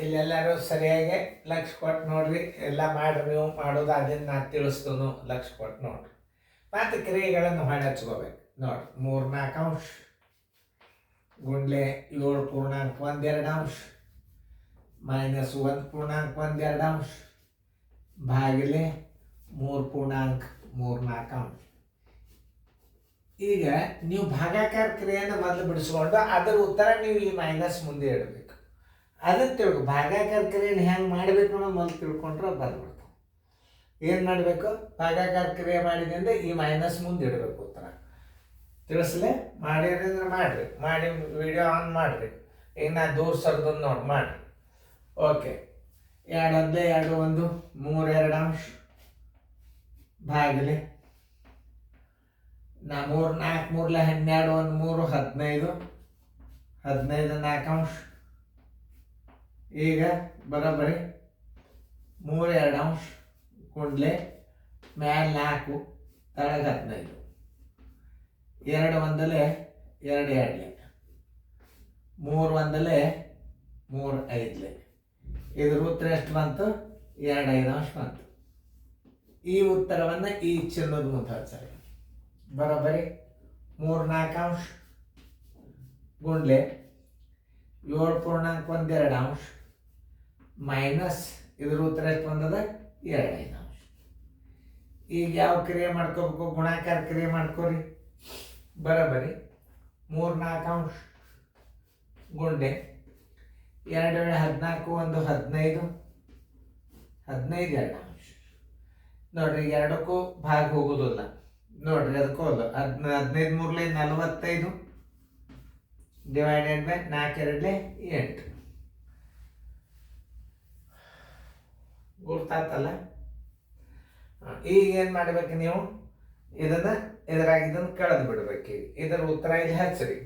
ಇಲ್ಲೆಲ್ಲರೂ ಸರಿಯಾಗಿ ಲಕ್ಷ ಕೊಟ್ಟು ನೋಡ್ರಿ, ಎಲ್ಲ ಮಾಡ್ರಿ. ನೀವು ಮಾಡೋದು ಅದನ್ನು ನಾನು ತಿಳಿಸ್ತನು, ಲಕ್ಷ ಕೊಟ್ಟು ನೋಡ್ರಿ. ಮತ್ತು ಕ್ರಿಯೆಗಳನ್ನು ಹೊಳೆ ಹಚ್ಕೋಬೇಕು ನೋಡ್ರಿ. 3-4 ಅಂಶ ಗುಂಡ್ಲೆ 7.12 ಅಂಶ ಮೈನಸ್ 1.12 ಅಂಶ ಭಾಗಿಲೆ 3.34 ಅಂಶ. ಈಗ ನೀವು ಭಾಗಾಕಾರ ಕ್ರಿಯೆಯನ್ನು ಮೊದಲು ಬಿಡಿಸ್ಕೊಂಡು ಅದರ ಉತ್ತರ ನೀವು ಈ ಮೈನಸ್ ಮುಂದೆ ಇಡಬೇಕು. ಅದನ್ನು ತಿಳ್ಕೊ. ಭಾಗಾಕಾರ ಕ್ರಿಯೆಯನ್ನು ಹೆಂಗೆ ಮಾಡಬೇಕು ಅನ್ನೋ ಮೊದಲು ತಿಳ್ಕೊಂಡ್ರೆ ಬಂದ್ಬಿಡ್ತಾವೆ. ಏನು ಮಾಡಬೇಕು? ಭಾಗಾಕಾರ ಕ್ರಿಯೆ ಮಾಡಿದೆ ಅಂದರೆ ಈ ಮೈನಸ್ ಮುಂದೆ ಇಡಬೇಕು ಉತ್ತರ. ತಿಳಿಸ್ಲೆ? ಮಾಡಿರಿ ಅಂದ್ರೆ ಮಾಡಿರಿ, ಮಾಡಿ ವಿಡಿಯೋ ಆನ್ ಮಾಡಿರಿ. ಈಗ ನಾ ದೂರ ಸರ್ದನ್ನು ನೋಡಿ ಮಾಡಿರಿ. ಓಕೆ. 2 1 1 3 ಅಂಶ ಭಾಗಿಲೆ 3 4 3 12 1 3 15 4 ಅಂಶ. ಈಗ ಬರೋಬ್ಬರಿ 3 ಅಂಶ ಗುಂಡ್ಲೆ ಮ್ಯಾಲ 4 ತಳಗ 15. 2 1 2 2 3 1 3 5. ಇದ್ರ ಉತ್ತರ ಎಷ್ಟು ಬಂತು? 2 5 ಅಂಶ ಬಂತು. ಈ ಉತ್ತರವನ್ನು ಈ ಚಿನ್ನದ ಮುಂದೆ ಹಚ್ಚಾರೆ. ಬರೋಬ್ಬರಿ 3 4 ಅಂಶ ಗುಂಡ್ಲೆ 7.12 ಅಂಶ ಮೈನಸ್ ಇದ್ರ ಉತ್ತರ ಎಷ್ಟು ಬಂದದ? 2 5 ಅಂಶ. ಈಗ ಯಾವ ಕ್ರಿಯೆ ಮಾಡ್ಕೋಬೇಕು? ಗುಣಾಕಾರ ಕ್ರಿಯೆ ಮಾಡ್ಕೋರಿ. ಬರೋಬ್ಬರಿ 3 4 ಅಂಶ ಗುಂಡೆ 2 14 1 15 15 2 ಅಂಶ. ನೋಡ್ರಿ, ಎರಡಕ್ಕೂ ಭಾಗ ಹೋಗೋದಿಲ್ಲ ನೋಡ್ರಿ, ಅದಕ್ಕೂ ಅಲ್ಲ. 15 3 45 ಡಿವೈಡೆಡ್ ಬೈ 4 2 8. ಗೊತ್ತಾತಲ್ಲ? ಈಗ ಏನು ಮಾಡ್ಬೇಕು ನೀವು? ಇದನ್ನು ಕಳೆದು ಬಿಡ್ಬೇಕು. ಇದರ ಉತ್ತರ ಇಲ್ಲಿ ಹಚ್ಚಿರಿ.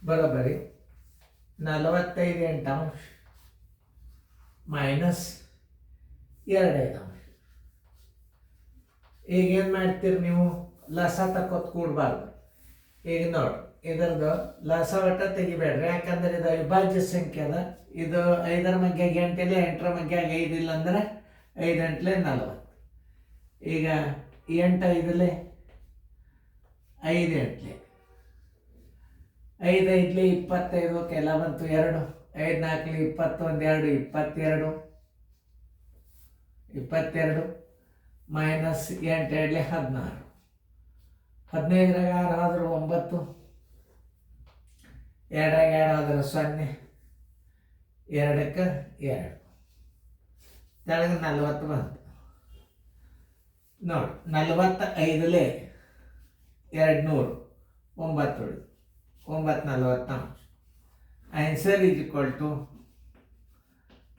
ಬರೋಬ್ಬರಿ 45 8 ಅಂಶ ಮೈನಸ್ 2 5 ಅಂಶ. ಈಗ ಏನು ಮಾಡ್ತೀರಿ ನೀವು? ಲಸ ತಕ್ಕೋತ್ ಕೂಡಬಾರ್ದು. ಈಗ ನೋಡಿ, ಇದರದ್ದು ಲಸ ಒಟ್ಟ ತೆಗಿಬೇಡ್ರಿ, ಯಾಕಂದ್ರೆ ಇದು ಅವಿಭಾಜ್ಯ ಸಂಖ್ಯೆ ಅದ. ಇದು 5ರ ಮಗ್ಯಾಗ 8 ಇಲ್ಲ, 8ರ ಮಗ್ಯಾಗ 5 ಇಲ್ಲ ಅಂದ್ರೆ 5 8 40. ಈಗ 8 5 5 8 5 5 25 ಕೆಲ ಬಂತು 2. 5 4 21 2 22 22 ಮೈನಸ್ 8 2 16. 15 6 ಆದ್ರೆ 9, 2 2 ಆದ್ರೆ 0, 2ಕ್ಕೆ 2 ತೆಳಗೆ 40 ಬಂತು. ನೋಡಿ, 45 200 9 9 40 ಅಂಶ. ಆನ್ಸರ್ ಈಸ್ ಈಕ್ವಲ್ ಟು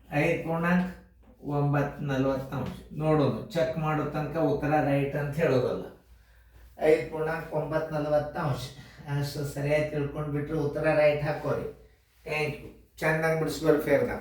5.9 ಅಂಶ. ನೋಡೋದು, ಚೆಕ್ ಮಾಡೋ ತನಕ ಉತ್ತರ ರೈಟ್ ಅಂತ ಹೇಳೋದಲ್ಲ. 5.9 ಅಂಶ ಅಷ್ಟು ಸರಿಯಾಗಿ ತಿಳ್ಕೊಂಡು ಬಿಟ್ಟರೆ ಉತ್ತರ ರೈಟ್ ಹಾಕೋರಿ. Thank you. ಚೆನ್ನಾಗಿ ಬಿಡಿಸ್ಬಾರ್ದು ಫೇರ್ನ.